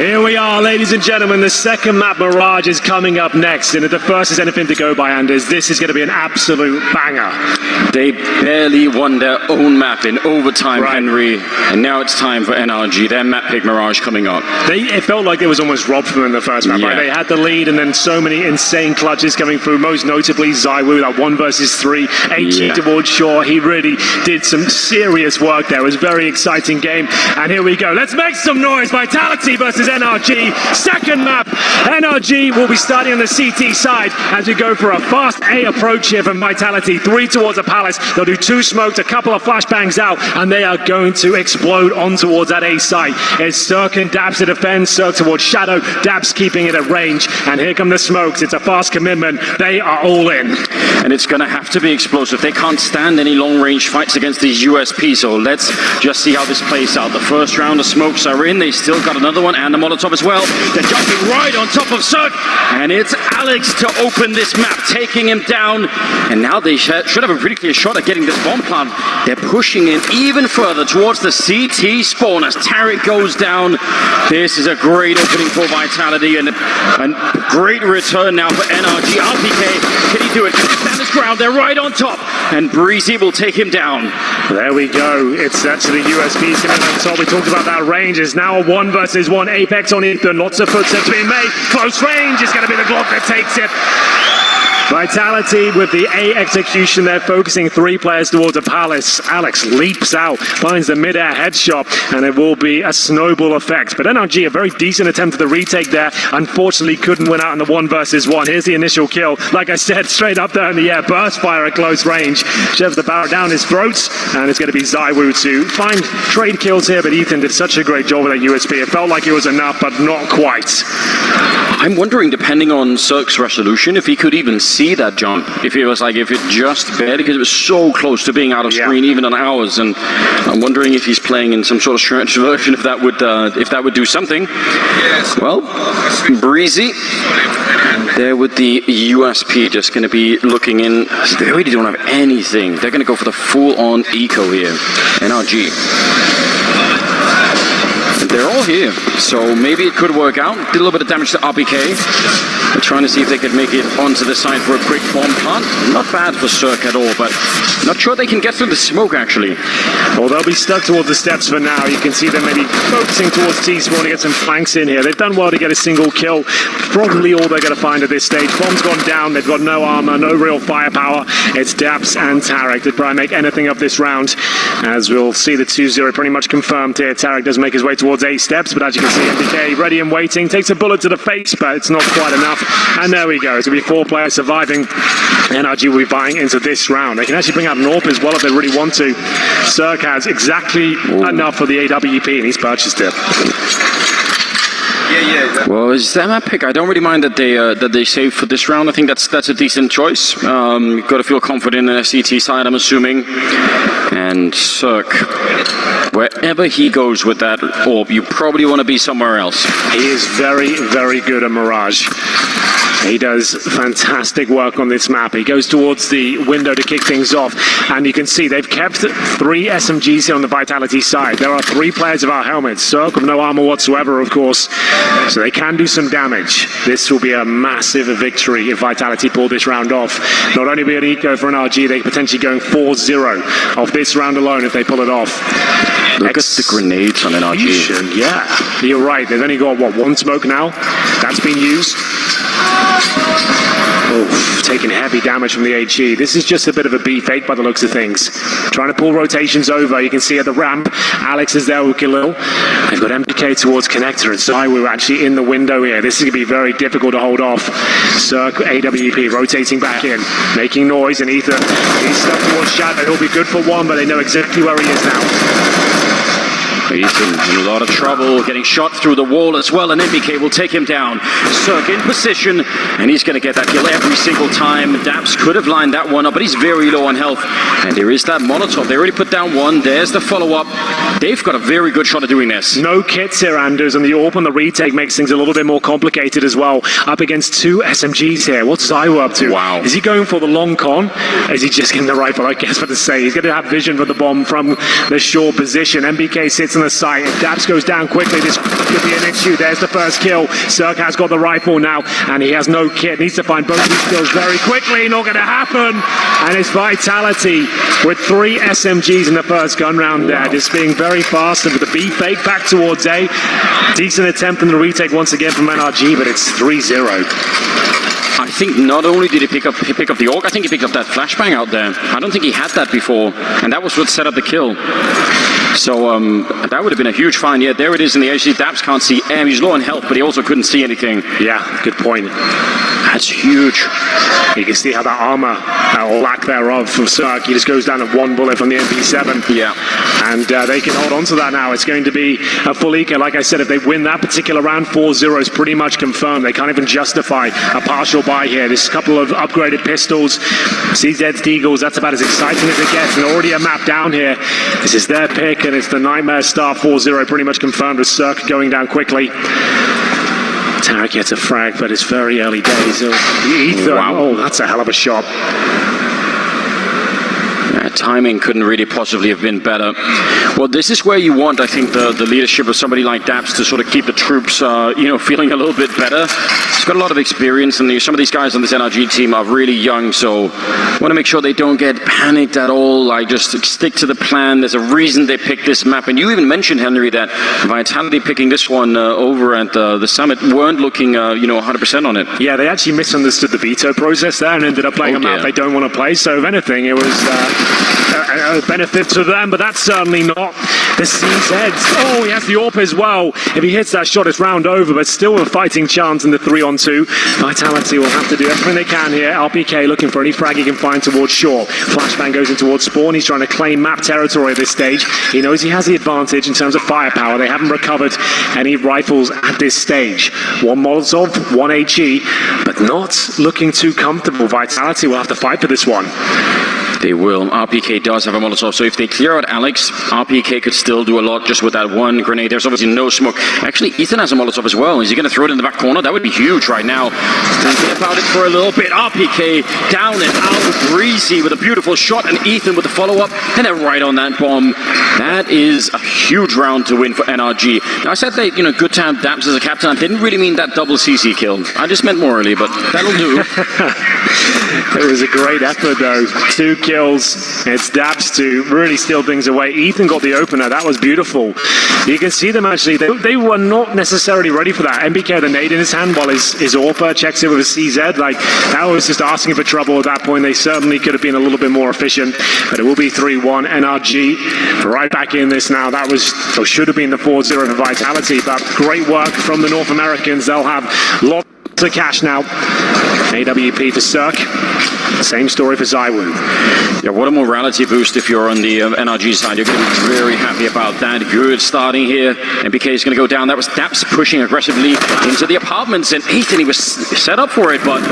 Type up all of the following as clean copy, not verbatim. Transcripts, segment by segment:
Here we are, ladies and gentlemen. The second map, Mirage, is coming up next. And if the first is anything to go by, Anders, this is going to be an absolute banger. They barely won their own map in overtime, right, Henry. And now it's time for NRG. Their map pick, Mirage, coming up. It felt like it was almost robbed from them in the first map, right? They had the lead and then so many insane clutches coming through, most notably ZywOo, that 1 versus 3, HG towards shore. He really did some serious work there. It was a very exciting game. And here we go. Let's make some noise. Vitality versus NRG. Second map. NRG will be starting on the CT side as we go for a fast A approach here from Vitality. 3 towards the Palace. They'll do 2 smokes, a couple of flashbangs out, and they are going to explode on towards that A site. It's CeRq and daps to defend. CeRq towards Shadow. daps keeping it at range. And here come the smokes. It's a fast commitment. They are all in. And it's going to have to be explosive. They can't stand any long-range fights against these USP, so let's just see how this plays out. The first round of smokes are in. They still got another one and a Molotov as well. They're jumping right on top of CeRq, and it's Alex to open this map, taking him down. And now they should have a pretty clear shot at getting this bomb plant. They're pushing in even further towards the CT spawn as tarik goes down. This is a great opening for Vitality and a great return now for NRG. RPK, can he do it? Can he stand his ground? They're right on top, and Brehze will take him down. There we go. It's actually USP's coming on top. We talked about that range. It's now a 1 versus 1 Apex on Ethan. Lots of footsteps being made. Close range is going to be the Glock that takes it. Vitality with the A execution. They're focusing 3 players towards the Palace. Alex leaps out, finds the mid-air headshot, and it will be a snowball effect. But NRG, a very decent attempt at the retake there. Unfortunately, couldn't win out in the 1 versus 1. Here's the initial kill. Like I said, straight up there in the air. Burst fire at close range. Shoves the barrel down his throat, and it's going to be ZywOo to find trade kills here. But Ethan did such a great job with that USP. It felt like it was enough, but not quite. I'm wondering, depending on CeRq's resolution, if he could even see that jump. If it just barely, because it was so close to being out of screen, even on ours. And I'm wondering if he's playing in some sort of stretch version, if that would do something. Yes. Well, Brehze there with the USP, just going to be looking in. They really don't have anything. They're going to go for the full-on eco here. NRG. They're all here, so maybe it could work out. Did a little bit of damage to RPK. They're trying to see if they could make it onto the side for a quick bomb plant. Not bad for CeRq at all, but not sure they can get through the smoke, actually. Well, they'll be stuck towards the steps for now. You can see them maybe focusing towards T-spawn to get some flanks in here. They've done well to get a single kill. Probably all they're going to find at this stage. Bomb's gone down. They've got no armor, no real firepower. It's daps and tarik to try and make anything of this round. As we'll see the 2-0 pretty much confirmed here. tarik does make his way towards A steps, but as you can see, MPK ready and waiting. Takes a bullet to the face, but it's not quite enough. And there we go. It's going to be 4 players surviving. NRG will be buying into this round. They can actually bring out an AWP as well if they really want to. CeRq has exactly enough for the AWP, and he's purchased it. Well, is that map pick? I don't really mind that they saved for this round. I think that's a decent choice. You've got to feel confident in the CT side, I'm assuming. And CeRq, wherever he goes with that AWP, you probably want to be somewhere else. He is very, very good at Mirage. He does fantastic work on this map. He goes towards the window to kick things off, and you can see they've kept 3 SMGs here on the Vitality side. There are 3 players of our helmets. CeRq with no armor whatsoever, of course, so they can do some damage. This will be a massive victory if Vitality pull this round off. Not only be an eco for an RG, they're potentially going 4-0 off this round alone if they pull it off. Look at the grenades on NRG. Yeah, you're right. They've only got, what, 1 smoke now? That's been used. Oh, taking heavy damage from the HE. This is just a bit of a B-fake by the looks of things. Trying to pull rotations over. You can see at the ramp, Alex is there with Khalil. They've got MPK towards Connector and ZywOo actually in the window here. This is going to be very difficult to hold off. CeRq, AWP, rotating back in, making noise, and Ethan, he's stuck towards Shadow. He'll be good for 1, but they know exactly where he is now. Ethan in a lot of trouble, getting shot through the wall as well, and MPK will take him down. CeRq in position, and he's going to get that kill every single time. daps could have lined that one up, but he's very low on health. And there is that Molotov. They already put down 1. There's the follow-up. They've got a very good shot at doing this. No kits here, Anders, and the AWP and the retake makes things a little bit more complicated as well. Up against 2 SMGs here. What's ZywOo up to? Wow. Is he going for the long con? Is he just getting the rifle? I guess what to say. He's going to have vision for the bomb from the short position. MBK sits on the site. If daps goes down quickly, this could be an issue. There's the first kill. CeRq has got the rifle now, and he has no kit. Needs to find both these kills very quickly. Not going to happen. And it's Vitality with 3 SMGs in the first gun round there. Just being very fast with the B fake back towards A. Decent attempt in the retake once again from NRG, but it's 3-0. I think not only did he pick up the AWP, I think he picked up that flashbang out there. I don't think he had that before, and that was what set up the kill. So that would have been a huge find. Yeah, there it is in the AC. daps can't see M. He's low on health, but he also couldn't see anything. Yeah, good point. That's huge. You can see how that armor, or lack thereof, from CeRq, he just goes down to 1 bullet from the MP7. Yeah. And they can hold on to that now. It's going to be a full eco. Like I said, if they win that particular round, 4-0 is pretty much confirmed. They can't even justify a partial buy here. There's a couple of upgraded pistols, CZ's Deagles, that's about as exciting as it gets. And already a map down here. This is their pick, and it's the Nightmare Star. 4-0 pretty much confirmed with CeRq going down quickly. Tarik gets a frag, but it's very early days. Ethan, wow. Oh, that's a hell of a shot. Timing couldn't really possibly have been better. Well, this is where you want, I think, the leadership of somebody like daps to sort of keep the troops, feeling a little bit better. He's got a lot of experience, and some of these guys on this NRG team are really young, so want to make sure they don't get panicked at all. Like, just stick to the plan. There's a reason they picked this map, and you even mentioned, Henry, that Vitality picking this one over at the summit weren't looking, 100% on it. Yeah, they actually misunderstood the veto process there and ended up playing a map they don't want to play. So, if anything, it was a benefit to them, but that's certainly not the CZs. Oh, he has the AWP as well. If he hits that shot, it's round over, but still a fighting chance in the 3-on-2. Vitality will have to do everything they can here. RPK looking for any frag he can find towards shore. Flashbang goes in towards spawn. He's trying to claim map territory at this stage. He knows he has the advantage in terms of firepower. They haven't recovered any rifles at this stage. 1 Molotov, 1 HE, but not looking too comfortable. Vitality will have to fight for this one. They will. RPK does have a Molotov, so if they clear out Alex, RPK could still do a lot just with that 1 grenade. There's obviously no smoke. Actually, Ethan has a Molotov as well. Is he going to throw it in the back corner? That would be huge right now. Thinking about it for a little bit. RPK down and out. Brehze with a beautiful shot, and Ethan with the follow-up, and then right on that bomb. That is a huge round to win for NRG. Now, I said they, good to have daps as a captain. I didn't really mean that double CC kill. I just meant morally, but that'll do. It was a great effort, though. 2 kills. It's daps to really steal things away. Ethan got the opener. That was beautiful. You can see them actually. They were not necessarily ready for that. MBK had a nade in his hand while his AWP checks it with a CZ. Like, that was just asking for trouble at that point. They certainly could have been a little bit more efficient, but it will be 3-1. NRG right back in this now. That was, or should have been, the 4-0 for Vitality, but great work from the North Americans. They'll have lots of cash now. AWP for CeRq. Same story for ZywOo. Yeah, what a morality boost if you're on the NRG side. You're going to be very happy about that. Good starting here. MBK is going to go down. That was daps pushing aggressively into the apartments, and Ethan, he was set up for it, but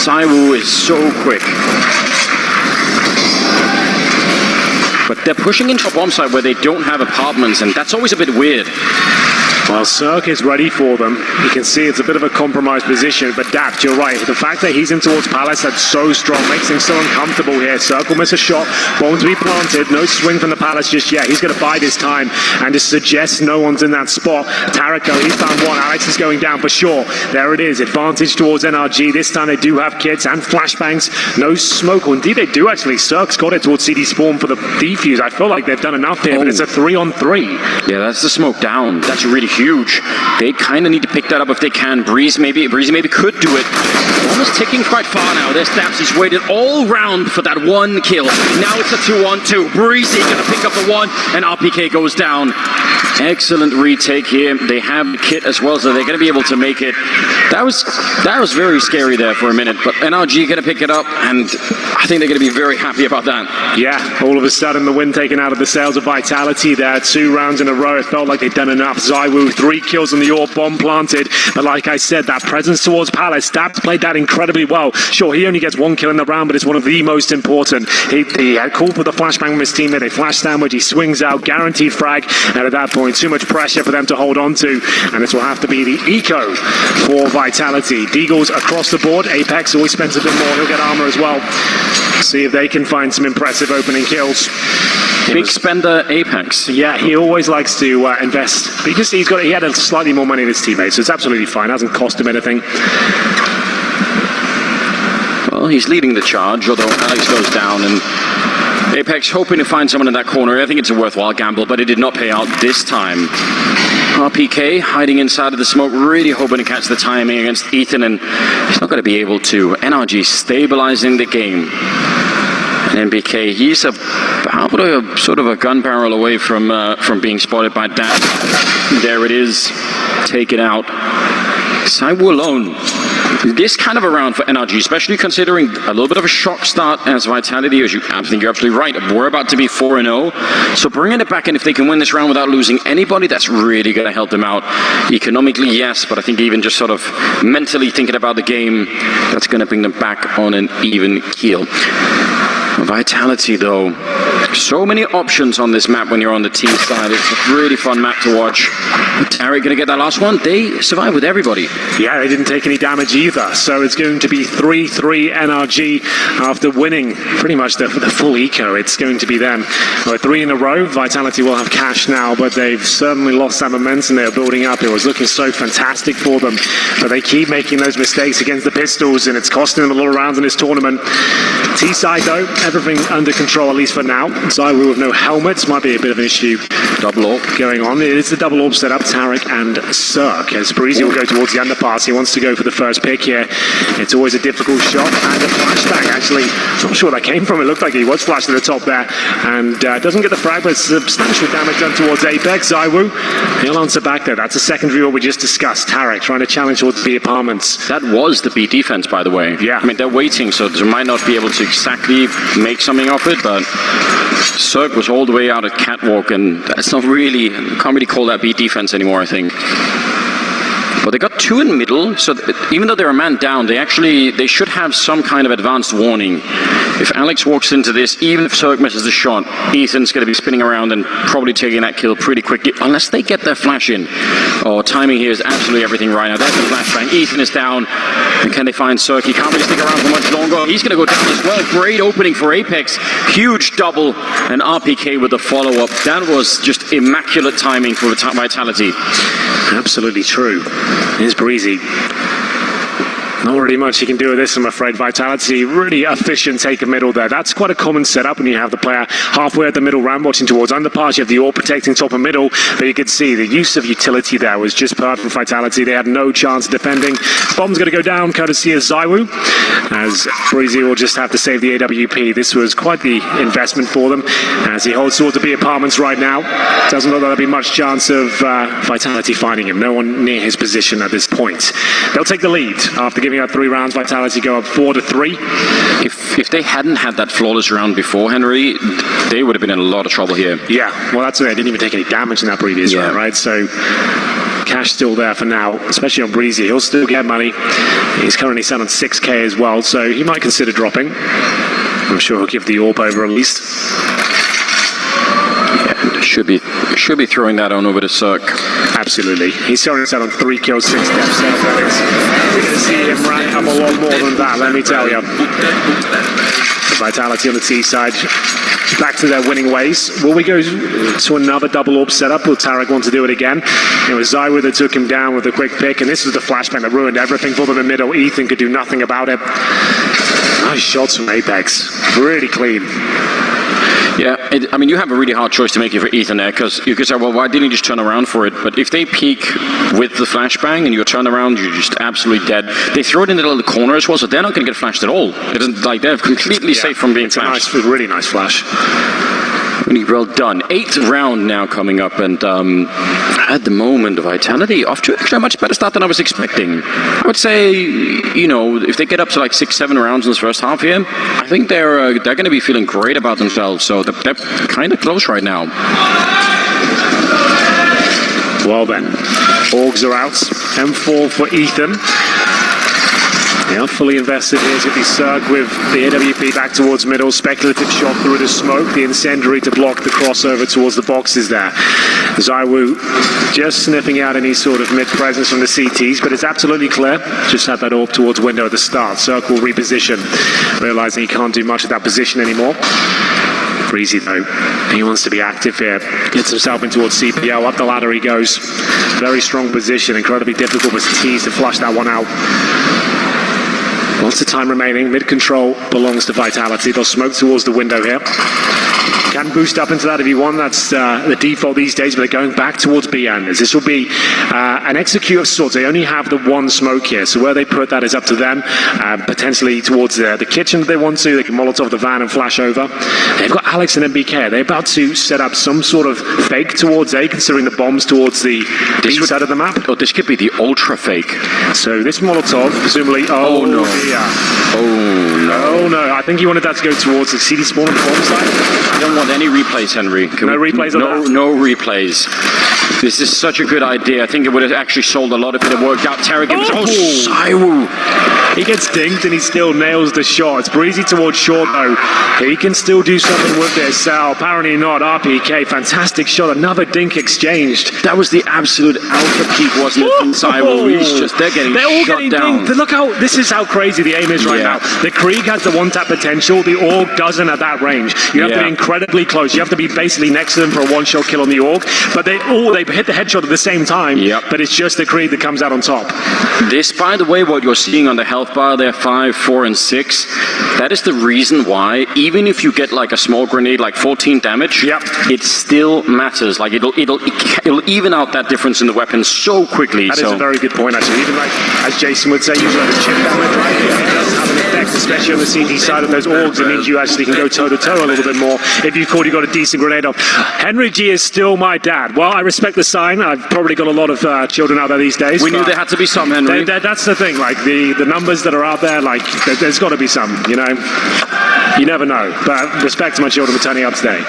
ZywOo is so quick. But they're pushing into a bomb site where they don't have apartments, and that's always a bit weird. Well, CeRq is ready for them. You can see it's a bit of a compromised position, but daps, you're right. The fact that he's in towards Palace, that's so strong, makes things so uncomfortable here. CeRq will miss a shot, bomb to be planted, no swing from the Palace just yet. He's going to bide his time and just suggest no one's in that spot. Tarik, though, he's found one. Alex is going down for sure. There it is, advantage towards NRG. This time they do have kits and flashbangs. No smoke, or indeed they do actually. CeRq's got it towards CD Spawn for the defuse. I feel like they've done enough here, but it's a 3-on-3. Yeah, that's the smoke down. That's really huge. They kind of need to pick that up if they can. Brehze maybe could do it. Almost ticking quite far now. There's daps. He's waited all round for that 1 kill. Now it's a 2-on-2. Brehze gonna pick up the 1, and RPK goes down. Excellent retake here. They have the kit as well, so they're gonna be able to make it. That was very scary there for a minute, but NRG gonna pick it up, and I think they're gonna be very happy about that. Yeah, all of a sudden the wind taken out of the sails of Vitality there. 2 rounds in a row. It felt like they'd done enough. ZywOo, 3 kills on the AWP, bomb planted. But like I said, that presence towards Palace, daps played that incredibly well. Sure, he only gets 1 kill in the round, but it's one of the most important. He had called for the flashbang from his teammate. They flash sandwich, he swings out, guaranteed frag, and at that point, too much pressure for them to hold on to, and this will have to be the eco for Vitality. Deagles across the board. Apex always spends a bit more. He'll get armor as well. See if they can find some impressive opening kills. Big spender Apex. Yeah, he always likes to invest. Because he had a slightly more money than his teammates, so it's absolutely fine. It hasn't cost him anything. Well, he's leading the charge, although Alex goes down, and Apex hoping to find someone in that corner. I think it's a worthwhile gamble, but it did not pay out this time. RPK hiding inside of the smoke, really hoping to catch the timing against Ethan, and he's not going to be able to. NRG stabilizing the game. And MBK, he's about a sort of a gun barrel away from being spotted by daps. There it is, taken out. ZywOo alone. This kind of a round for NRG, especially considering a little bit of a shock start as Vitality, as I think you're absolutely right. We're about to be 4-0. So bringing it back in, if they can win this round without losing anybody, that's really going to help them out. Economically, yes, but I think even just sort of mentally thinking about the game, that's going to bring them back on an even keel. Vitality, though, so many options on this map when you're on the team side. It's a really fun map to watch. tarik going to get that last one. They survive with everybody. Yeah, they didn't take any damage either. So it's going to be 3-3 NRG after winning pretty much the full eco. It's going to be them. 3 in a row. Vitality will have cash now, but they've certainly lost that momentum they were building up. It was looking so fantastic for them, but they keep making those mistakes against the pistols, and it's costing them a lot of rounds in this tournament. T-side, though, everything under control, at least for now. ZywOo with no helmets might be a bit of an issue. Double AWP going on. It is the double AWP setup. tarik and CeRq. As Brehze will go towards the underpass, he wants to go for the first pick here. It's always a difficult shot, and a flashbang, actually. Not sure where that came from. It looked like he was flashed to the top there, and doesn't get the frag, but substantial damage done towards Apex. ZywOo, he'll answer back there. That's a secondary what we just discussed. tarik trying to challenge towards the apartments. That was the B defense, by the way. Yeah. I mean, they're waiting, so they might not be able to exactly make something of it, but CeRq was all the way out at catwalk, and that's not really, can't really call that B defense anymore, I think. But they got 2 in middle, so even though they're a man down, they should have some kind of advanced warning. If Alex walks into this, even if CeRq misses the shot, Ethan's going to be spinning around and probably taking that kill pretty quickly, unless they get their flash in. Oh, timing here is absolutely everything right now. There's the flashbang. Ethan is down. And can they find CeRq? He can't really stick around for much longer. He's going to go down as well. Great opening for Apex. Huge double, and RPK with the follow-up. That was just immaculate timing for Vitality. Absolutely true. Here's Brehze. Not really much he can do with this, I'm afraid. Vitality, really efficient take of middle there. That's quite a common setup when you have the player halfway at the middle ramp watching towards underpass. You have the AWP protecting top and middle, but you could see the use of utility there was just perfect for Vitality. They had no chance of defending. Bomb's going to go down courtesy of ZywOo, as Brehze will just have to save the AWP. This was quite the investment for them, as he holds towards the B apartments right now. Doesn't look like there'll be much chance of Vitality finding him. No one near his position at this point. They'll take the lead after giving out 3 rounds. Vitality go up 4-3. If they hadn't had that flawless round before, Henry, they would have been in a lot of trouble here. Yeah, well, that's it. They didn't even take any damage in that previous round, right? So cash still there for now, especially on Brehze. He'll still get money. He's currently set on 6k as well, so he might consider dropping. I'm sure he'll give the AWP over at least. Should be throwing that on over to CeRq. Absolutely. He's currently set on 3 kills, 6 deaths. We're going to see him rank up a lot more than that, let me tell you. Vitality on the T side, back to their winning ways. Will we go to another double AWP setup? Will tarik want to do it again? It was ZywOo that took him down with a quick pick, and this was the flashbang that ruined everything for them in middle. Ethan could do nothing about it. Nice shots from Apex. Really clean. Yeah, I mean, you have a really hard choice to make for Ethan there, because you could say, well, why didn't you just turn around for it? But if they peek with the flashbang and you turn around, you're just absolutely dead. They throw it in the little corner as well, so they're not going to get flashed at all. It isn't like they're completely safe from being flashed. It's a really nice flash. Really well done. 8th round now coming up, and at the moment, Vitality off to actually a much better start than I was expecting. I would say, you know, if they get up to like 6-7 rounds in this first half here, I think they're going to be feeling great about themselves. So they're kind of close right now. Well then, Orgs are out. M4 for Ethan. Yeah, fully invested here to be CeRq with the AWP back towards middle. Speculative shot through the smoke. The incendiary to block the crossover towards the boxes there. ZywOo just sniffing out any sort of mid-presence from the CTs, but it's absolutely clear. Just had that orb towards window at the start. CeRq will reposition, realizing he can't do much of that position anymore. Brehze though, he wants to be active here. Gets himself in towards CPO. Up the ladder he goes. Very strong position. Incredibly difficult with T's to flush that one out. Lots of time remaining. Mid-control belongs to Vitality. They'll smoke towards the window here. Can boost up into that if you want. That's the default these days, but they're going back towards B Anders. This will be an execute of sorts. They only have the one smoke here, so where they put that is up to them. Potentially towards the kitchen if they want to. They can Molotov the van and flash over. They've got Alex and MBK. They're about to set up some sort of fake towards A, considering the bombs towards the B side of the map. Oh, this could be the ultra fake. So this Molotov, presumably... Oh, no. Yeah. Oh, no. Oh, no. I think he wanted that to go towards the CD spawn on the bomb side. I don't want any replays, Henry. No replays on that? No replays. This is such a good idea. I think it would have actually sold a lot if it had worked out. tarik and ZywOo. He gets dinked and he still nails the shot. It's Brehze towards short though. He can still do something with this. Apparently not. RPK, fantastic shot. Another dink exchanged. That was the absolute alpha peak, wasn't it? From ZywOo. They're all getting down. Dinked. Look how this is how crazy the aim is right now. The Krieg has the one-tap potential. The Org doesn't at that range. You have to be incredibly close. You have to be basically next to them for a one-shot kill on the Org. But they hit the headshot at the same time. But it's just the Krieg that comes out on top. This, by the way, what you're seeing on the health bar there, 5, 4, and 6, that is the reason why, even if you get like a small grenade, like 14 damage, it still matters. Like it'll even out that difference in the weapons so quickly. That is a very good point, actually. Even like, as Jason would say, usually the chip damage, right? It does have an effect, especially on the CT side of those Orgs. It means you actually can go toe-to-toe a little bit more if you've caught you got a decent grenade off. Henry G is still my dad. Well, I respect the sign. I've probably got a lot of children out there these days. We knew there had to be some, Henry. That's the thing. Like the numbers that are out there, like there's got to be some. You know, you never know. But respect to my children for turning up today.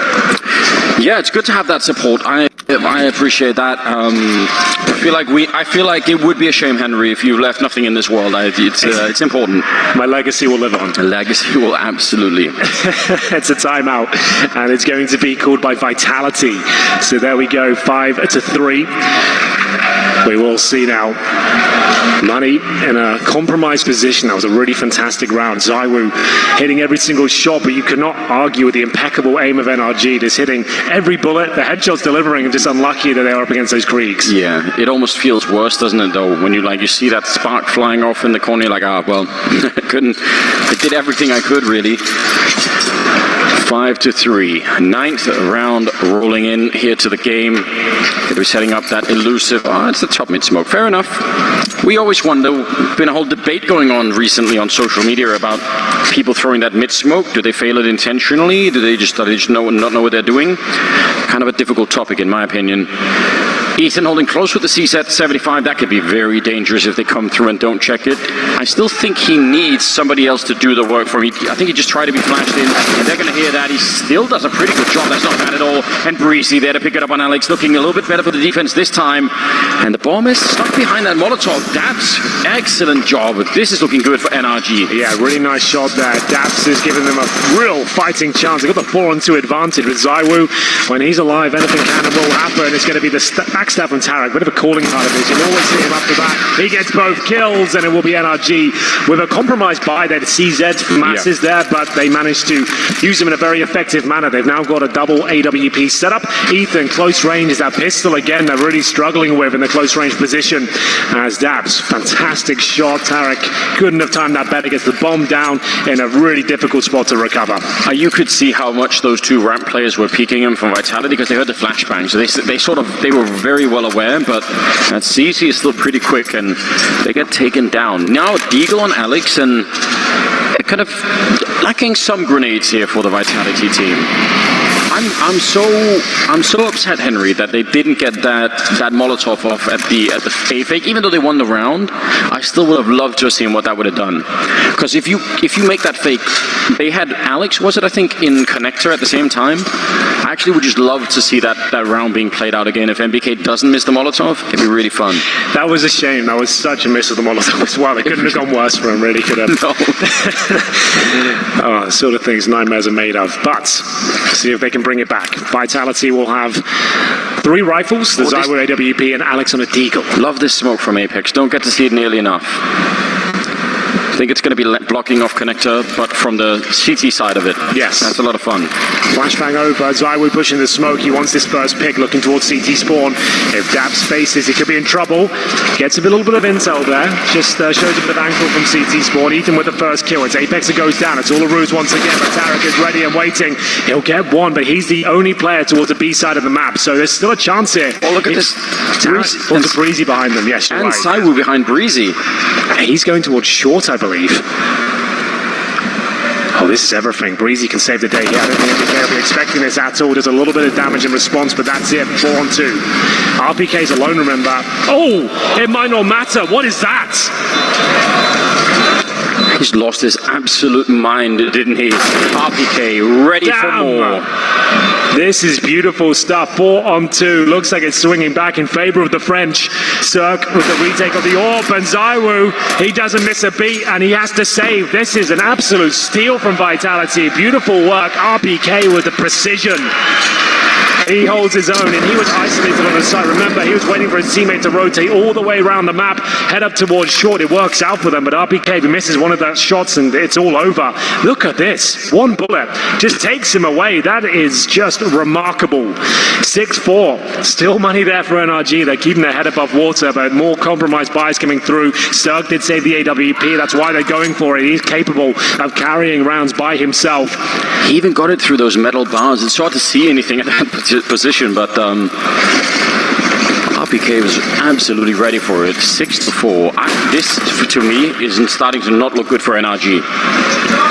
Yeah, it's good to have that support. I appreciate that. I feel like it would be a shame, Henry, if you left nothing in this world. It's important. My legacy will live on. A legacy will absolutely. It's a timeout, and it's going to be called by Vitality. So there we go, 5-3. We will see now. Money in a compromised position. That was a really fantastic round. ZywOo hitting every single shot, but you cannot argue with the impeccable aim of NRG. Just hitting every bullet, the headshots delivering, and just unlucky that they are up against those Kriegs. Yeah, it almost feels worse, doesn't it, though? When you see that spark flying off in the corner, you're like, well, I did everything I could, really. 5-3. 9th round rolling in here to the game. They're setting up that elusive. It's the top mid smoke. Fair enough. We always wonder. Been a whole debate going on recently on social media about people throwing that mid smoke. Do they fail it intentionally? Do they just not know what they're doing? Kind of a difficult topic, in my opinion. Ethan holding close with the CZ 75. That could be very dangerous if they come through and don't check it. I still think he needs somebody else to do the work for him. I think he just tried to be flashed in, and they're going to hear that. He still does a pretty good job. That's not bad at all. And Brehze there to pick it up on Alex, looking a little bit better for the defense this time. And the bomb is stuck behind that Molotov. daps, excellent job. This is looking good for NRG. Yeah, really nice shot there. daps is giving them a real fighting chance. They got the 4-on-2 advantage with ZywOo. When he's alive, anything can and will happen. It's going to be the backstab from tarik. Bit of a calling card of his. You'll always see him after that. He gets both kills, and it will be NRG with a compromised buy there to CZ. Masses there, but they managed to use him in a very effective manner. They've now got a double AWP setup. Ethan, close range is that pistol again. They're really struggling with in the close range position as daps. Fantastic shot. tarik couldn't have timed that better. Gets the bomb down in a really difficult spot to recover. You could see how much those two ramp players were peeking him from Vitality because they heard the flashbang. So they were very well aware, but that CC is still pretty quick and they get taken down. Now Deagle on Alex, and kind of lacking some grenades here for the Vitality team. I'm so upset, Henry, that they didn't get that Molotov off at the fake. Even though they won the round, I still would have loved to have seen what that would have done. Because if you make that fake, they had Alex, was it, I think, in connector at the same time. I actually would just love to see that round being played out again. If MBK doesn't miss the Molotov, it'd be really fun. That was a shame. That was such a miss of the Molotov as well. It couldn't have gone worse for him, really, could have. No. Oh, sort of things nightmares are made of. But, see if they can bring it back. Vitality will have 3 rifles, the ZywOo AWP and Alex on a Deagle. Love this smoke from Apex. Don't get to see it nearly enough. I think it's going to be blocking off connector, but from the CT side of it. Yes. That's a lot of fun. Flashbang over, ZywOo pushing the smoke. He wants this first pick, looking towards CT spawn. If daps spaces, he could be in trouble. Gets a little bit of intel there. Just shows a bit of ankle from CT spawn. Ethan with the first kill. It's Apex that goes down. It's all a ruse once again, but tarik is ready and waiting. He'll get one, but he's the only player towards the B side of the map, so there's still a chance here. Oh, look at this. tarik wants a Brehze behind them. Yes, you're and right. ZywOo behind Brehze. He's going towards short, I believe. Oh, this is everything. Brehze can save the day here. I don't think MBK will be expecting this at all. Does a little bit of damage in response, but that's it. 4 on 2. RPK's alone, remember. Oh, it might not matter. What is that? He's lost his absolute mind, didn't he? RPK ready for more. This is beautiful stuff. 4 on 2. Looks like it's swinging back in favor of the French. CeRq with the retake of the AWP, and ZywOo, he doesn't miss a beat, and he has to save. This is an absolute steal from Vitality. Beautiful work. RPK with the precision. He holds his own, and he was isolated on the side. Remember, he was waiting for his teammate to rotate all the way around the map, head up towards short. It works out for them, but RPK misses one of those shots, and it's all over. Look at this. One bullet just takes him away. That is just remarkable. 6-4. Still money there for NRG. They're keeping their head above water, but more compromised buys coming through. CeRq did save the AWP. That's why they're going for it. He's capable of carrying rounds by himself. He even got it through those metal bars. It's hard to see anything at that position, but RPK was absolutely ready for it. 6-4. This, to me, is starting to not look good for NRG.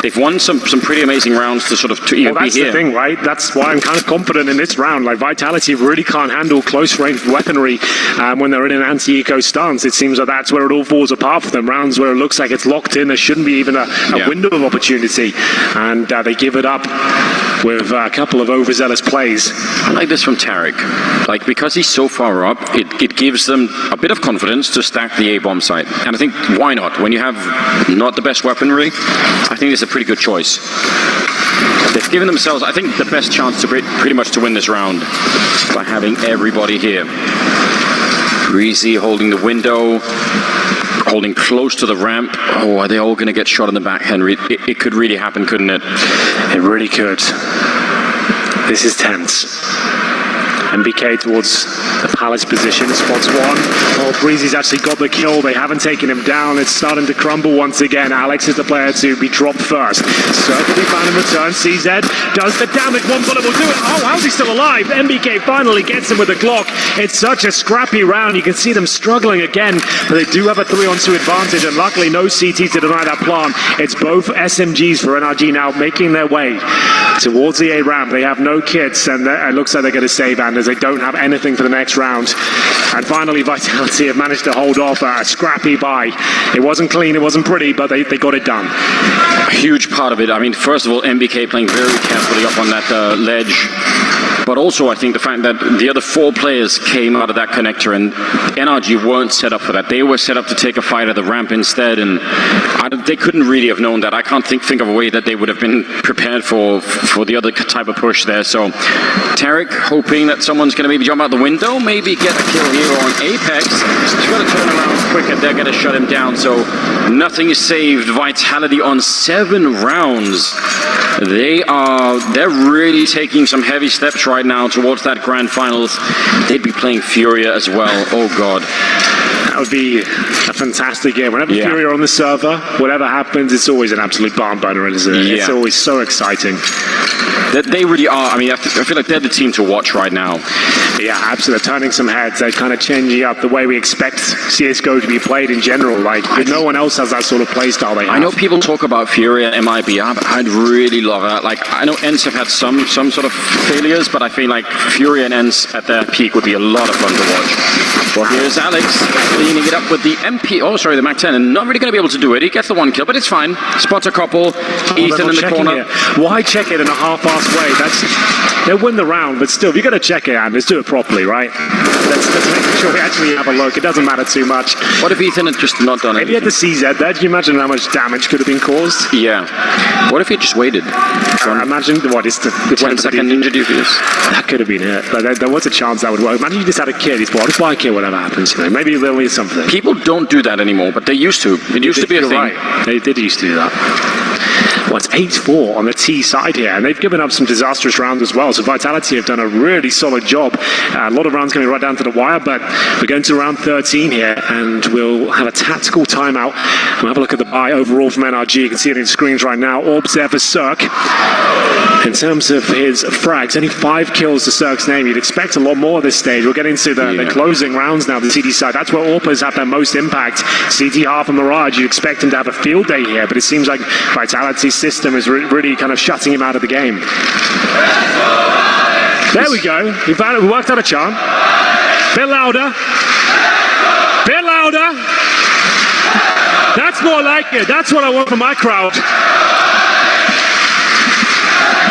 They've won some pretty amazing rounds to sort of to even be here. That's the thing, right? That's why I'm kind of confident in this round. Like, Vitality really can't handle close-range weaponry when they're in an anti-eco stance. It seems like that's where it all falls apart for them. Rounds where it looks like it's locked in, there shouldn't be even a window of opportunity. And they give it up with a couple of overzealous plays. I like this from tarik. Like, because he's so far up, it gives them a bit of confidence to stack the A-bomb site. And I think, why not? When you have not the best weaponry, I think it's a pretty good choice. They've given themselves, I think, the best chance to pretty much to win this round by having everybody here. Brehze holding the window, holding close to the ramp. Oh, are they all going to get shot in the back, Henry? It could really happen, couldn't it? It really could. This is tense. MBK towards the Palace position, spots one. Oh, Brehze's actually got the kill. They haven't taken him down. It's starting to crumble once again. Alex is the player to be dropped first. CeRq will be found in return. CZ does the damage. One bullet will do it. Oh, how's he still alive? MBK finally gets him with the Glock. It's such a scrappy round. You can see them struggling again, but they do have a 3-on-2 advantage, and luckily no CT to deny that plant. It's both SMGs for NRG now making their way towards the A ramp. They have no kits, and it looks like they're going to save Anders. They don't have anything for the next round. And finally, Vitality have managed to hold off a scrappy buy. It wasn't clean, it wasn't pretty, but they got it done. A huge part of it. I mean, first of all, MBK playing very carefully up on that ledge. But also, I think the fact that the other 4 players came out of that connector, and NRG weren't set up for that. They were set up to take a fight at the ramp instead, and they couldn't really have known that. I can't think of a way that they would have been prepared for the other type of push there. So tarik hoping that someone's going to maybe jump out the window, maybe get a kill here on Apex. He's going to turn around quick, and they're going to shut him down. So nothing is saved. Vitality on 7 rounds. They're really taking some heavy steps right now towards that grand finals. They'd be playing Furia as well. Oh god. That would be a fantastic game. Whenever Fury are on the server, whatever happens, it's always an absolute barn burner, isn't it? It's always so exciting. They really are. I mean, I feel like they're the team to watch right now. Yeah, absolutely. They're turning some heads. They're kind of changing up the way we expect CSGO to be played in general. Like, no one else has that sort of play style they have. I know people talk about Fury and MIB. I'd really love that. Like, I know ENCE have had some sort of failures, but I feel like Fury and ENCE at their peak would be a lot of fun to watch. Well, here's Alex cleaning it up with the the MAC-10, and not really going to be able to do it. He gets the 1 kill, but it's fine. Spots a couple. Ethan in the corner. Why check it in a half-assed fast way. They'll win the round, but still, if you're going to check it out, let's do it properly, right? Let's make sure we actually have a look. It doesn't matter too much. What if Ethan had just not done it? If he had the CZ there, do you imagine how much damage could have been caused? Yeah. What if he just waited? Imagine what is the 10-second ninja defuse? That could have been it. But there was a chance that would work. Imagine you just had a kid. He's just buy a kid, whatever happens. You know, maybe there'll be something. People don't do that anymore, but they used to. It used to be a thing. Right. They did used to do that. Well, it's 8-4 on the T side here, and they've given up some disastrous rounds as well. So Vitality have done a really solid job. A lot of rounds coming right down to the wire, but we're going to round 13 here, and we'll have a tactical timeout. We'll have a look at the buy overall from NRG. You can see it in the screens right now. Orbs there for CeRq. In terms of his frags, only 5 kills to CeRq's name. You'd expect a lot more at this stage. We'll get into the closing rounds now, the CT side. That's where Orpas have their most impact. CT half and Mirage, you'd expect him to have a field day here, but it seems like Vitality's system is really kind of shutting him out of the game. There we go. We worked out a chant. Bit louder. Bit louder. That's more like it. That's what I want from my crowd.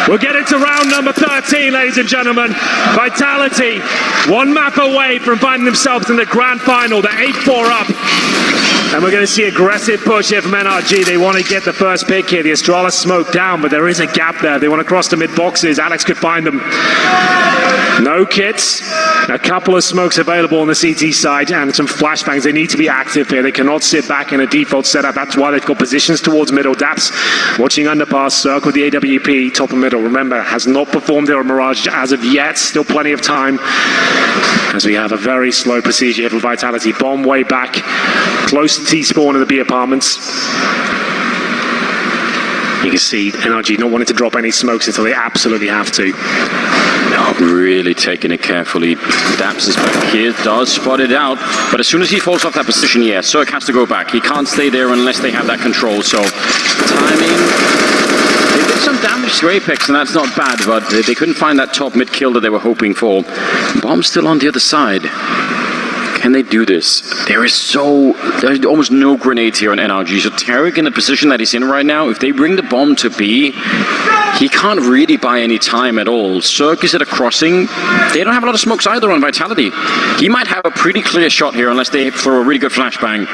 We'll get into round number 13, ladies and gentlemen. Vitality, one map away from finding themselves in the grand final. They're 8-4 up. And we're going to see aggressive push here from NRG. They want to get the first pick here. The Astralis smoke down, but there is a gap there. They want to cross the mid boxes. Alex could find them. No kits. A couple of smokes available on the CT side and some flashbangs. They need to be active here. They cannot sit back in a default setup. That's why they've got positions towards middle. Daps watching underpass. CeRq with the AWP, top and middle. Remember, has not performed there on Mirage as of yet. Still plenty of time as we have a very slow procedure here for Vitality. Bomb way back, close to T-spawn in the B apartments. You can see NRG not wanting to drop any smokes until they absolutely have to. No, really taking it carefully. Daps is back here, does spot it out, but as soon as he falls off that position, yeah, CeRq has to go back. He can't stay there unless they have that control, so timing. They did some damage to Apex, and that's not bad, but they couldn't find that top mid kill that they were hoping for. Bomb's still on the other side. Can they do this? There's almost no grenades here on NRG. So tarik in the position that he's in right now, if they bring the bomb to B, he can't really buy any time at all. CeRq is at a crossing. They don't have a lot of smokes either on Vitality. He might have a pretty clear shot here unless they throw a really good flashbang.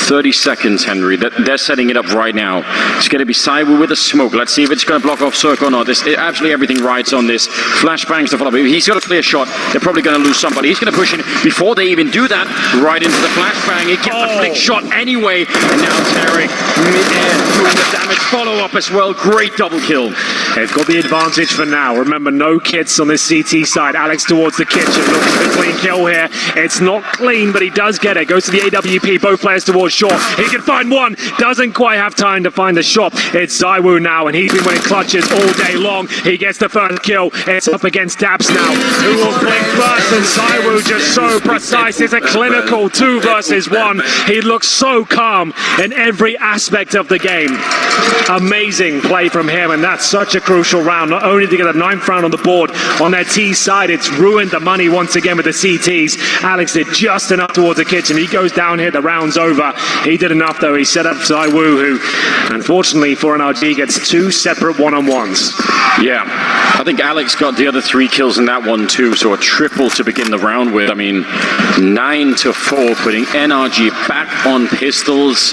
30 seconds, Henry. They're setting it up right now. It's going to be ZywOo with a smoke. Let's see if it's going to block off CeRq or not. Absolutely everything rides on this. Flashbangs to follow. If he's got a clear shot, they're probably going to lose somebody. He's going to push in before they even do that, right into the flashbang. He gets the flick shot anyway, and now tarik mid-air doing the damage follow-up as well. Great double kill. They've got the advantage for now. Remember, no kits on this CT side. Alex towards the kitchen, looking for a clean kill here. It's not clean, but he does get it. Goes to the AWP, both players towards short. He can find one, doesn't quite have time to find the shot. It's ZywOo now, and he's been winning clutches all day long. He gets the first kill. It's up against daps now, who will blink first, and ZywOo just so precise. It's a clinical 2 versus 1. He looks so calm in every aspect of the game. Amazing play from him, and that's such a crucial round. Not only to get a 9th round on the board on their T side, it's ruined the money once again with the CTs. Alex did just enough towards the kitchen. He goes down here, the round's over. He did enough though. He set up ZywOo, who unfortunately for NRG gets 2 separate one-on-ones. Yeah, I think Alex got the other 3 kills in that one too, so a triple to begin the round with. I mean, 9-4, putting NRG back on pistols.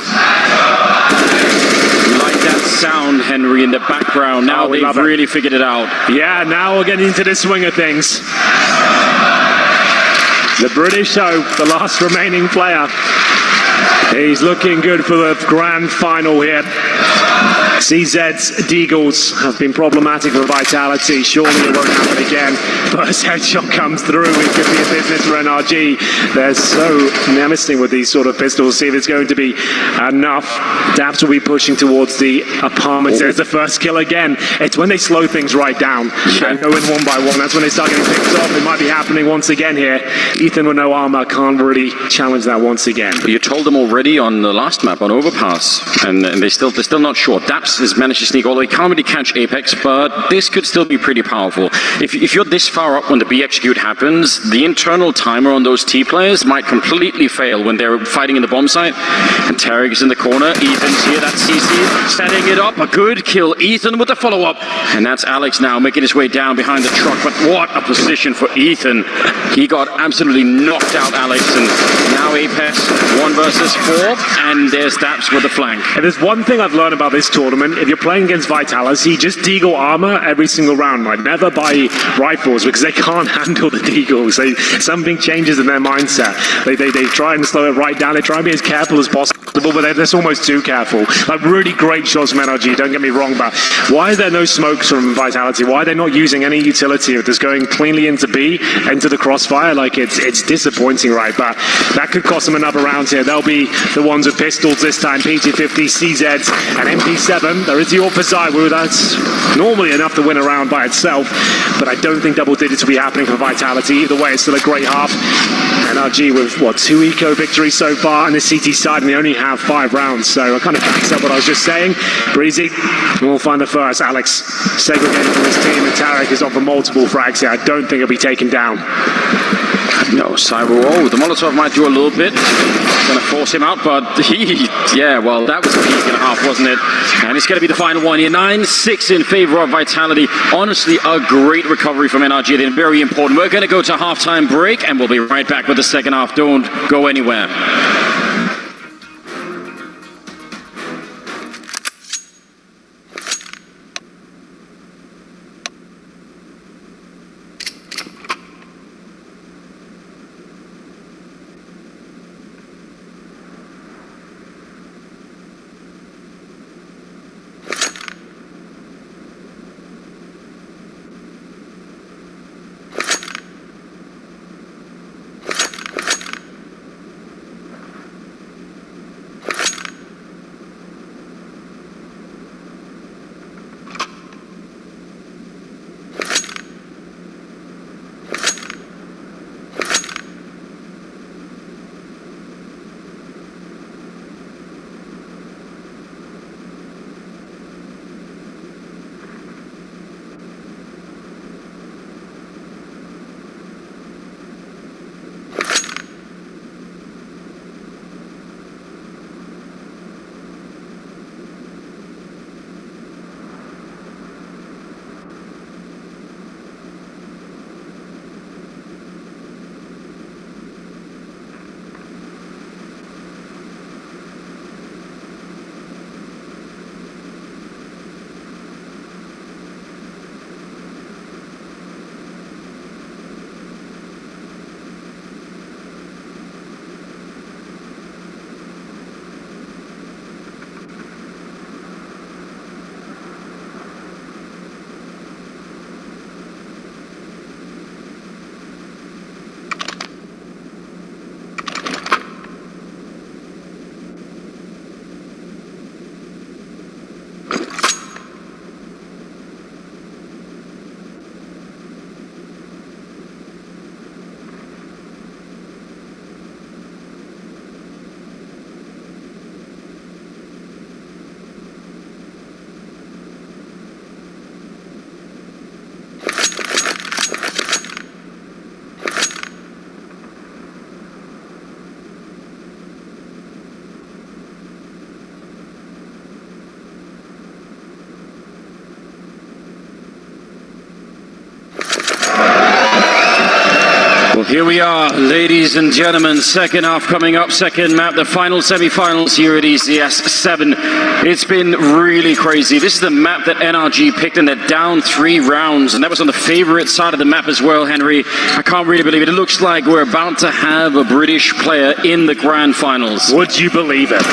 You like that sound, Henry, in the background. Now they've really figured it out. Yeah, now we're getting into the swing of things. The British Hope, the last remaining player. He's looking good for the grand final here. CZ's Deagles have been problematic for Vitality. Surely it won't happen again. First headshot comes through. It could be a business for NRG. They're so menacing with these sort of pistols. See if it's going to be enough. Daps will be pushing towards the apartments. There's the first kill again. It's when they slow things right down and go in one by one. That's when they start getting picked off. It might be happening once again here. Ethan with no armor can't really challenge that once again. You told them already on the last map on Overpass, and they're still not sure. Daps daps has managed to sneak, although he can't really catch Apex, but this could still be pretty powerful. If you're this far up when the B execute happens, the internal timer on those T players might completely fail when they're fighting in the bomb site. And tarik is in the corner. Ethan's here, that's CC, setting it up. A good kill. Ethan with the follow-up. And that's Alex now making his way down behind the truck. But what a position for Ethan. He got absolutely knocked out, Alex. And now Apex 1 versus 4. And there's daps with the flank. And there's one thing I've learned about this tournament. If you're playing against Vitality, just deagle armor every single round. Like, never buy rifles because they can't handle the deagles. Something changes in their mindset. They try and slow it right down. They try and be as careful as possible, but they're almost too careful. Like, really great shots from NRG, don't get me wrong, but why is there no smokes from Vitality? Why are they not using any utility if it's going cleanly into B, into the crossfire? Like, it's disappointing, right? But that could cost them another round here. They'll be the ones with pistols this time. PT50, CZs, and MP7. There is the AWP for ZywOo. That's normally enough to win a round by itself, but I don't think double digits will be happening for Vitality. Either way, it's still a great half. NRG with, 2 eco victories so far on the CT side, and they only have 5 rounds, so it kind of backs up what I was just saying. Brehze will find the first. Alex segregated from his team, and tarik is off for multiple frags here. I don't think he'll be taken down. No, ZywOo, the Molotov might do a little bit. Gonna force him out, but well, that was a peak and a half, wasn't it? And it's gonna be the final one here. 9-6 in favor of Vitality. Honestly, a great recovery from NRG. They're very important. We're gonna go to halftime break, and we'll be right back with the second half. Don't go anywhere. Here we are, ladies and gentlemen, second half coming up, second map, the final semi-finals here at ECS 7. It's been really crazy. This is the map that NRG picked, and they're down 3 rounds, and that was on the favorite side of the map as well, Henry. I can't really believe it. It looks like we're about to have a British player in the grand finals. Would you believe it?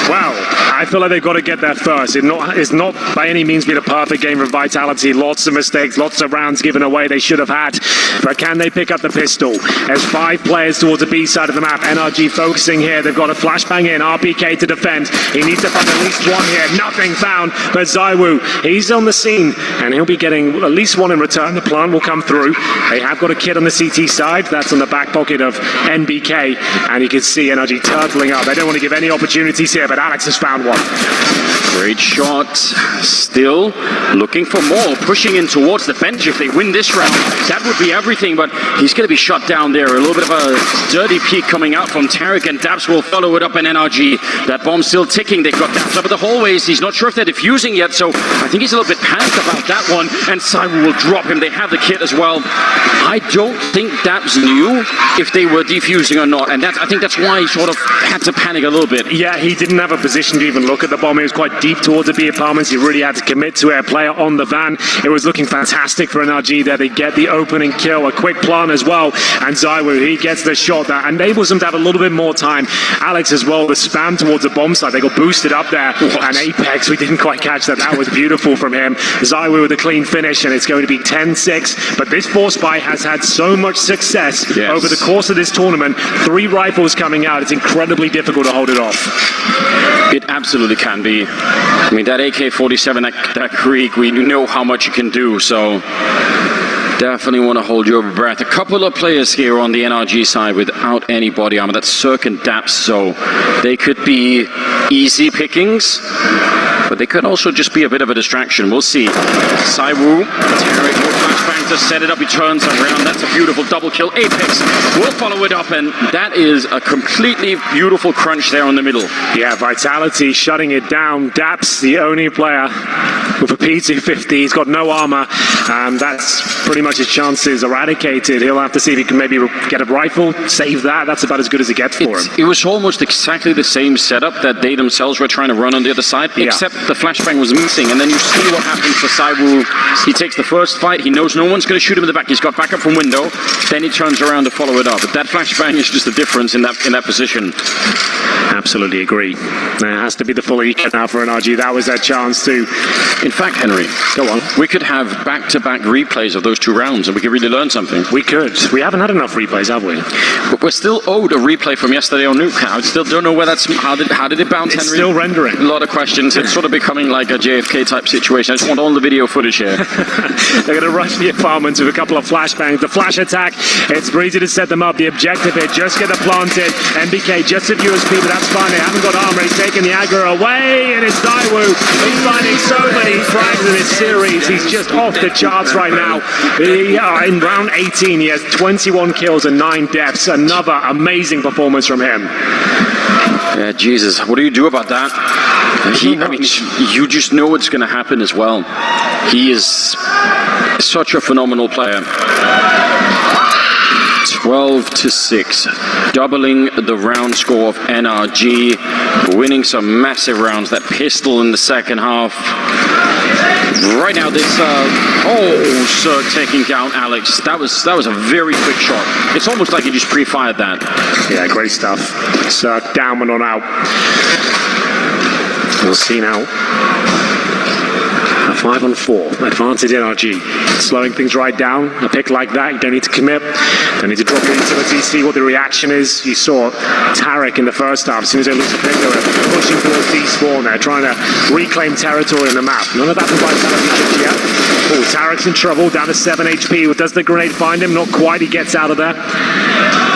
Wow, I feel like they've got to get there first. It's not by any means been a perfect game for Vitality. Lots of mistakes, lots of rounds given away they should have had. But can they pick up the pistol? There's 5 players towards the B side of the map. NRG focusing here. They've got a flashbang in. RPK to defend. He needs to find at least 1 here. Nothing found. But ZywOo, he's on the scene, and he'll be getting at least 1 in return. The plant will come through. They have got a kid on the CT side. That's on the back pocket of NBK. And you can see NRG turtling up. They don't want to give any opportunities here, but Alex has found one. Great shot. Still looking for more. Pushing in towards the bench. If they win this round, that would be everything. But he's going to be shut down there. A little bit of a dirty peek coming out from tarik, and daps will follow it up in NRG. That bomb's still ticking. They've got daps up at the hallways. He's not sure if they're defusing yet, so I think he's a little bit panicked about that one. And ZywOo will drop him. They have the kit as well. I don't think daps knew if they were defusing or not. And I think that's why he sort of had to panic a little bit. Yeah, he didn't have a position to even look at the bomb. It was quite deep towards the B apartments. He really had to commit to it. A player on the van. It was looking fantastic for NRG there. They get the opening kill, a quick plan as well. And ZywOo, he gets the shot that enables him to have a little bit more time. Alex as well, the spam towards the bomb site. They got boosted up there. And Apex, we didn't quite catch that. That was beautiful from him. ZywOo with a clean finish, and it's going to be 10-6. But this force buy has had so much success over the course of this tournament. 3 rifles coming out. It's incredibly difficult to hold it off. It absolutely can be. I mean, that AK-47, that CeRq, we know how much it can do, so definitely want to hold your breath. A couple of players here on the NRG side without any body armor. That's CeRq and daps, so they could be easy pickings, but they could also just be a bit of a distraction. We'll see. ZywOo, tarik, flashbang to set it up. He turns around. That's a beautiful double kill. Apex will follow it up, and that is a completely beautiful crunch there in the middle. Yeah, Vitality shutting it down. daps, the only player with a P250. He's got no armor. That's pretty much his chances eradicated. He'll have to see if he can maybe get a rifle, save that. That's about as good as it gets for him. It was almost exactly the same setup that they themselves were trying to run on the other side, except the flashbang was missing. And then you see what happens to ZywOo. He takes the first fight. He knows no one's going to shoot him in the back. He's got backup from window. Then he turns around to follow it up. But that flashbang is just the difference in that position. Absolutely agree. It has to be the full eco now for NRG. That was their chance to. In fact, Henry, go on. We could have back-to-back replays of those 2 rounds, and we could really learn something. We could. We haven't had enough replays, have we? But we're still owed a replay from yesterday on Nuke. I still don't know where that's. How did it bounce, It's Henry? still rendering. A lot of questions. It's sort of becoming like a JFK type situation. I just want all the video footage here. They're going to rush the apartments with a couple of flashbangs. The flash attack, it's Brehze to set them up. The objective here, just get it planted. NBK just at USP, but that's fine. They haven't got armor. He's taking the aggro away, and it's ZywOo. He's finding so many frags in this series. He's just off the charts right now. In round 18, he has 21 kills and 9 deaths. Another amazing performance from him. Yeah, Jesus. What do you do about that? I mean, you just know what's going to happen as well. He is such a phenomenal player. 12-6, doubling the round score of NRG, winning some massive rounds. That pistol in the second half. Right now, this CeRq taking down Alex. That was a very quick shot. It's almost like he just pre-fired that. Yeah, great stuff. CeRq down and on out. We'll see now. A 5-on-4 advantage NRG. Slowing things right down. A pick like that, you don't need to commit. Don't need to drop your utility, see what the reaction is. You saw tarik in the first half. As soon as they lose the pick, they were pushing towards D-spawn there, trying to reclaim territory on the map. None of that from Vitality just yet. Oh, tarik's in trouble, down to 7 HP. Does the grenade find him? Not quite, he gets out of there.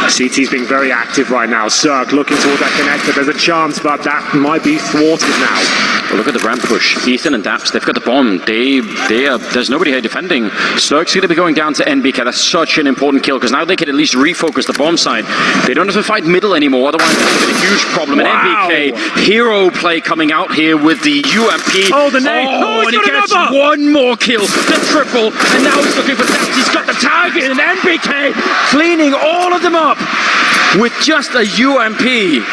CT's being very active right now. CeRq looking toward that connector. There's a chance, but that might be thwarted now. Well, look at the ramp push. Ethan and daps, they've got the bomb. There's nobody here defending. CeRq's going to be going down to NBK. That's such an important kill, because now they can at least refocus the bomb side. They don't have to fight middle anymore, otherwise that's a huge problem. Wow. And NBK, hero play coming out here with the UMP. Oh, the nade. Oh, and he gets one more kill. The triple. And now he's looking for daps. He's got the target, and NBK cleaning all of them up with just a UMP.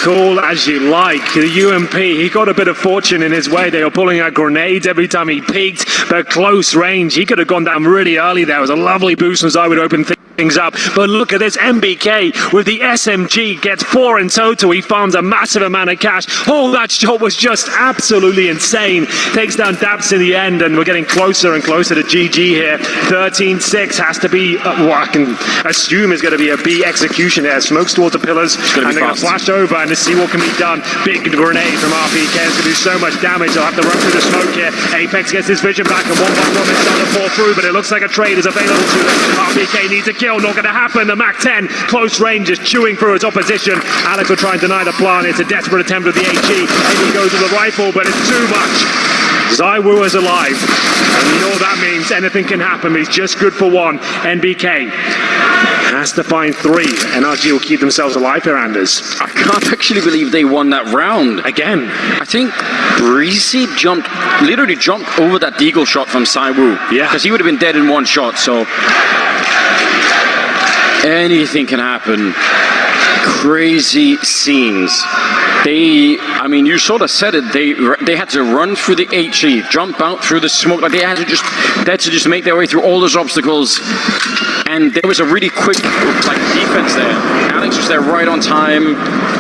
Call as you like. The UMP, he got a bit of fortune in his way. They were pulling out grenades every time he peeked. But close range, he could have gone down really early there. It was a lovely boost as I would open things up. But look at this, NBK with the SMG gets 4 in total. He farms a massive amount of cash. Oh, that shot was just absolutely insane. Takes down daps in the end, and we're getting closer and closer to GG here. 13-6 has to be what I can assume is going to be a B execution there. Smokes towards the pillars, and they're going to flash over and to see what can be done. Big grenade from RPK. It's going to do so much damage. They'll have to run through the smoke here. Apex gets his vision back, and one by one they're starting to fall through, but it looks like a trade is available to them. RPK needs a kill, not going to happen. The MAC-10, close range, is chewing through his opposition. Alex will try and deny the plan. It's a desperate attempt with the HE. Maybe he goes with the rifle, but it's too much. ZywOo is alive, and you know what that means. Anything can happen. He's just good for one. NBK has to find 3. NRG will keep themselves alive here, Anders. I can't actually believe they won that round. Again. I think Brehze literally jumped over that deagle shot from ZywOo. Yeah. Because he would have been dead in one shot, so anything can happen. Crazy scenes. I mean, you sort of said it. They had to run through the HE, jump out through the smoke. Like they had to just make their way through all those obstacles. And there was a really quick defense there. Alex was there right on time.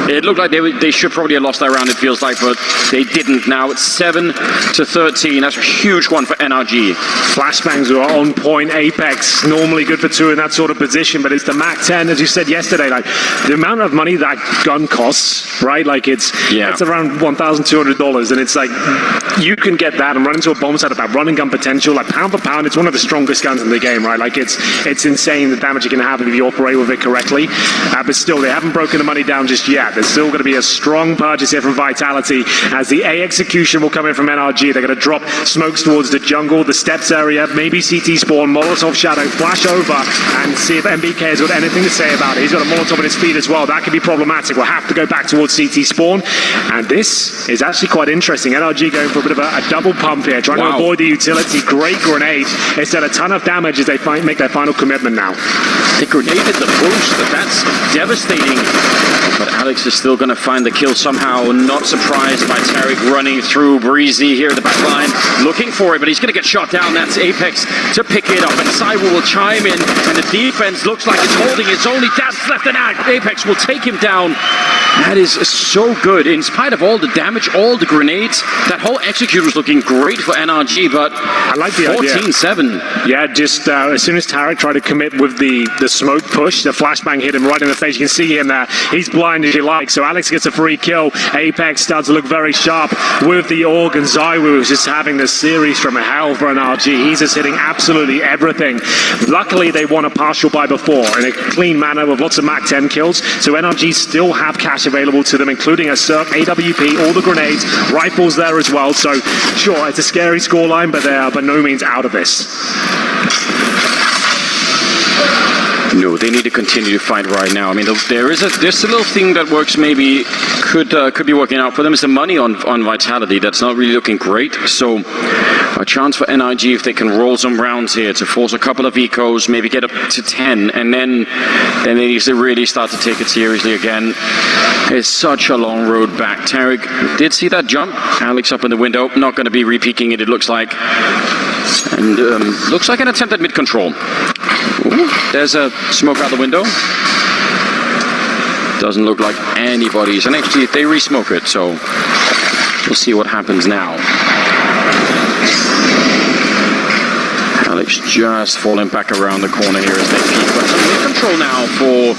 It looked like they should probably have lost that round, it feels like, but they didn't. Now it's 7-13. That's a huge one for NRG. Flashbangs are on point. Apex, normally good for 2 in that sort of position, but it's the MAC-10, as you said yesterday. Like the amount of money that gun costs, right? Like it's around $1,200, and it's like you can get that and run into a bomb set of that running gun potential. Like pound for pound, it's one of the strongest guns in the game, right? Like it's insane the damage you can have if you operate with it correctly. But still, they haven't broken the money down just yet. There's still going to be a strong purchase here from Vitality as the A execution will come in from NRG. They're going to drop smokes towards the jungle, the steps area, maybe CT spawn, Molotov shadow, flash over and see if MBK has got anything to say about it. He's got a Molotov at his feet as well. That could be problematic. We'll have to go back towards CT spawn. And this is actually quite interesting. NRG going for a bit of a double pump here, trying to avoid the utility. Great grenade. It's done a ton of damage as they make their final commitment now. They grenaded the boost, but that's devastating. But Alex is still going to find the kill somehow. Not surprised by tarik running through Brehze here at the back line, looking for it, but he's going to get shot down. That's Apex to pick it up, and ZywOo will chime in, and the defense looks like it's holding. It's only daps left, and Apex will take him down. That is so good. In spite of all the damage, all the grenades, that whole execute was looking great for NRG, but I like the 14-7. Yeah, just as soon as tarik tried to commit with the smoke push, the flashbang hit him right in the face. You can see him there. He's blind as you like, so Alex gets a free kill. Apex starts to look very sharp with the AUG, and ZywOo is just having the series from hell for NRG. He's just hitting absolutely everything. Luckily, they won a partial buy before in a clean manner with lots of MAC-10 kills, so NRG still have cash available to them, including a CeRq, AWP, all the grenades, rifles there as well. So sure, it's a scary scoreline, but they are by no means out of this. No, they need to continue to fight right now. I mean, there's a little thing that works, maybe could be working out for them. Is the money on Vitality that's not really looking great. So a chance for NRG if they can roll some rounds here to force a couple of ecos, maybe get up to 10, and then they need to really start to take it seriously again. It's such a long road back. tarik did see that jump. Alex up in the window, not going to be re-peeking it looks like. And looks like an attempt at mid-control. Ooh, there's a smoke out the window. Doesn't look like anybody's. And actually, they re-smoke it, so we'll see what happens now. Alex just falling back around the corner here as they peek. But some mid-control now for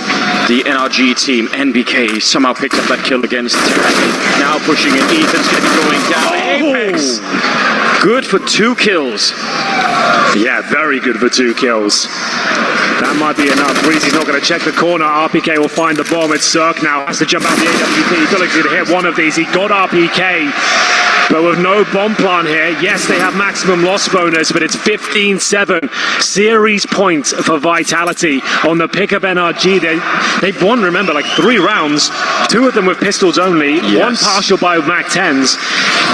the NRG team. NBK somehow picked up that kill against tarik. Now pushing it. Ethan's going to be going down. Apex! Good for 2 kills. Yeah, very good for 2 kills. That might be enough. Brehze's not going to check the corner. RPK will find the bomb. It's CeRq now. Has to jump out the AWP. He's got to hit one of these. He got RPK. But with no bomb plant here, yes, they have maximum loss bonus, but it's 15-7. Series points for Vitality on the pick of NRG. They've won, remember, like 3 rounds, 2 of them with pistols only, 1 partial buy with MAC-10s.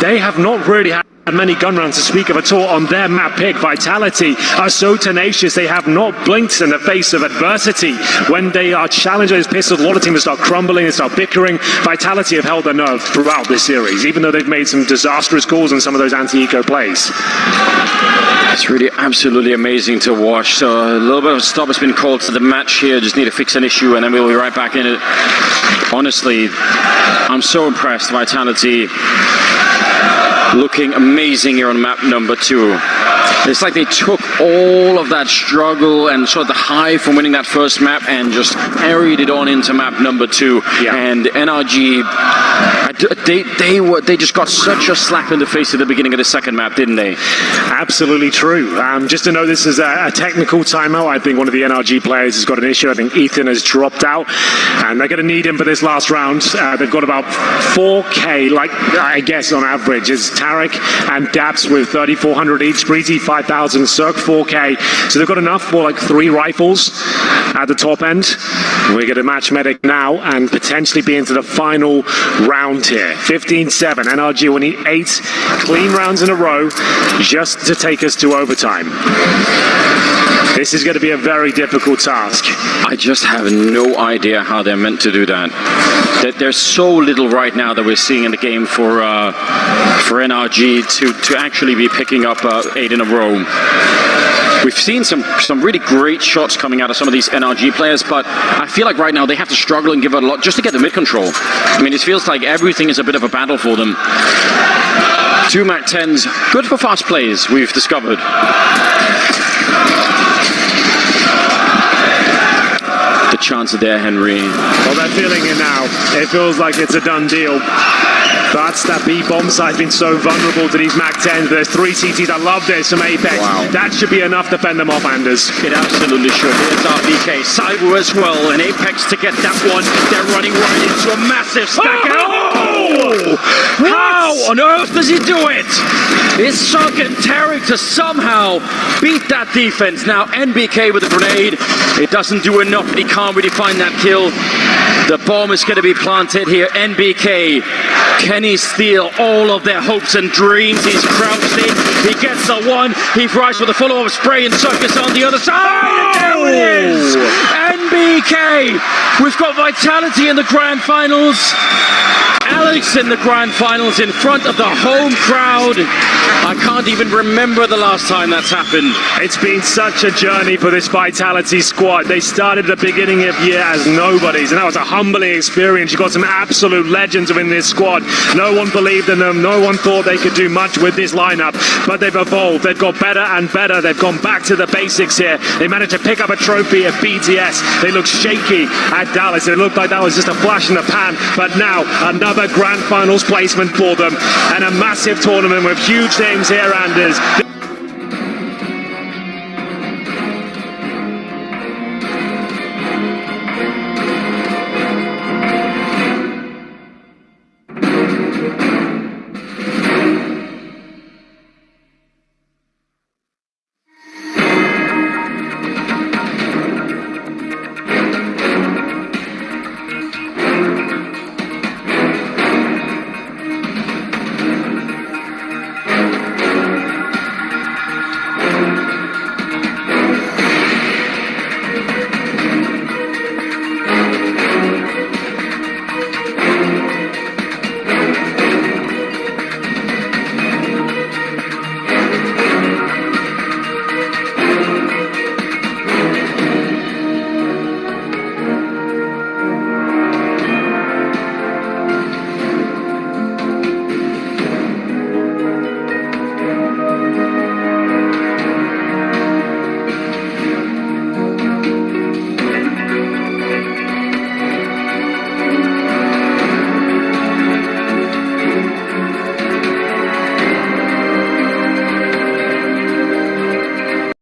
They have not really had many gun rounds to speak of at all on their map pick. Vitality are so tenacious, they have not blinked in the face of adversity. When they are challenged with pistols, a lot of teams start crumbling and start bickering. Vitality have held their nerve throughout this series, even though they've made some disastrous calls on some of those anti-eco plays. It's really absolutely amazing to watch. So a little bit of a stop has been called to the match here. Just need to fix an issue and then we'll be right back in it. Honestly, I'm so impressed. Vitality looking amazing here on map number 2. It's like they took all of that struggle and sort of the high from winning that first map and just carried it on into map number 2. Yeah. And NRG, I they just got such a slap in the face at the beginning of the second map, didn't they? Absolutely true. Just to know this is a technical timeout. I think one of the NRG players has got an issue. I think Ethan has dropped out, and they're going to need him for this last round. They've got about 4K, like I guess on average, is tarik and daps with 3,400 each. Brehze 5,000, CeRq 4K. So they've got enough for like 3 rifles at the top end. We're going to match medic now and potentially be into the final round here. 15-7. NRG will need 8 clean rounds in a row just to take us to overtime. This is going to be a very difficult task. I just have no idea how they're meant to do that. There's so little right now that we're seeing in the game for NRG to actually be picking up 8 in a row. We've seen some really great shots coming out of some of these NRG players, but I feel like right now they have to struggle and give it a lot just to get the mid control. I mean, it feels like everything is a bit of a battle for them. 2 Mac 10s, good for fast plays, we've discovered. The chance there, Henry. Well, they're feeling it now. It feels like it's a done deal. But that B bomb site's been so vulnerable to these Mac 10s. There's 3 CTs. I love this from Apex. Wow. That should be enough to fend them off, Anders. It absolutely should. Here's RBK. ZywOo as well. And Apex to get that one. They're running right into a massive stack. Oh! How on earth does he do it? It's CeRq and tarik to somehow beat that defense. Now NBK with a grenade. It doesn't do enough, but he can't really find that kill. The bomb is going to be planted here. NBK. Can he steal all of their hopes and dreams? He's crouched in. He gets the one. He flies with a follow-up spray, and CeRq is on the other side. And there it is. NBK. We've got Vitality in the grand finals. Alex in the grand finals in front of the home crowd. I can't even remember the last time that's happened. It's been such a journey for this Vitality squad. They started at the beginning of the year as nobodies, and that was a humbling experience. You got some absolute legends within this squad. No one believed in them. No one thought they could do much with this lineup, but they've evolved. They've got better and better. They've gone back to the basics here. They managed to pick up a trophy at BTS. They looked shaky at Dallas. It looked like that was just a flash in the pan, but now another grand finals placement for them and a massive tournament with huge names here, Anders.